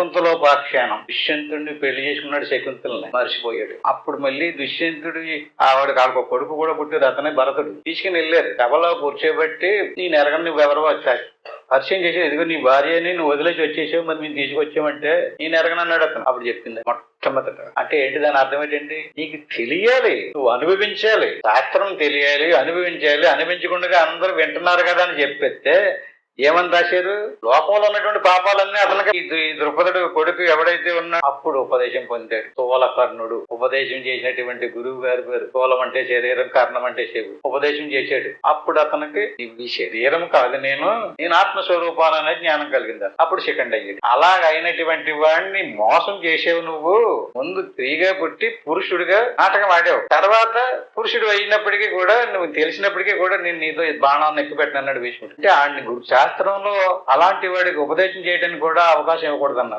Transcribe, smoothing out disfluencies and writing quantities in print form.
శకుంతలోపాఖ్యానం. దుష్యంతుడిని పెళ్లి చేసుకున్నాడు, శకుంతలని మర్చిపోయాడు. అప్పుడు మళ్ళీ దుష్యంతుడి ఆవిడ కాళ్ళకు కొడుకు కూడా పుట్టారు, అతనే భరతుడు. తీసుకుని వెళ్ళారు, సభలో కూర్చోబెట్టి నేను ఎరగని నువ్వెవరో వచ్చాడు పరిచయం చేసేది. ఇదిగో నీ భార్యని నువ్వు వదిలేసి వచ్చేసావు, మరి మేము తీసుకొచ్చామంటే నేను ఎరగనన్నాడు అతను. అప్పుడు చెప్పింది మొట్టమొదట. అంటే ఏంటి దాని అర్థం ఏంటండి? నీకు తెలియాలి, నువ్వు అనుభవించాలి, శాస్త్రం తెలియాలి, అనుభవించాలి. అనుభవించకుండా అందరూ వింటున్నారు కదా అని చెప్పేస్తే ఏమని రాశారు? లోకంలో ఉన్నటువంటి పాపాలన్నీ అతనికి ఈ ద్రుపదుడు కొడుకు ఎవడైతే ఉన్నా అప్పుడు ఉపదేశం పొందాడు. స్థూలకర్ణుడు ఉపదేశం చేసినటువంటి గురువు గారి పేరు. స్థూలం అంటే శరీరం, కర్ణం అంటే చెవు. ఉపదేశం చేశాడు. అప్పుడు అతనికి ఈ శరీరం కాదు, నేను ఆత్మస్వరూపాలనే జ్ఞానం కలిగింది. అప్పుడు సెకండ్ అయ్యేది. అలాగ అయినటువంటి వాడిని మోసం చేసేవు నువ్వు. ముందు స్త్రీగా పుట్టి పురుషుడిగా నాటకం ఆడావు, తర్వాత పురుషుడు అయినప్పటికీ కూడా నువ్వు తెలిసినప్పటికీ కూడా నేను నీతో బాణాన్ని ఎక్కువ పెట్టినన్నాడు భీష్ముడు. అంటే ఆడిని శాస్త్రంలో అలాంటి వాడికి ఉపదేశం చేయడానికి కూడా అవకాశం ఇవ్వకూడదన్నారు.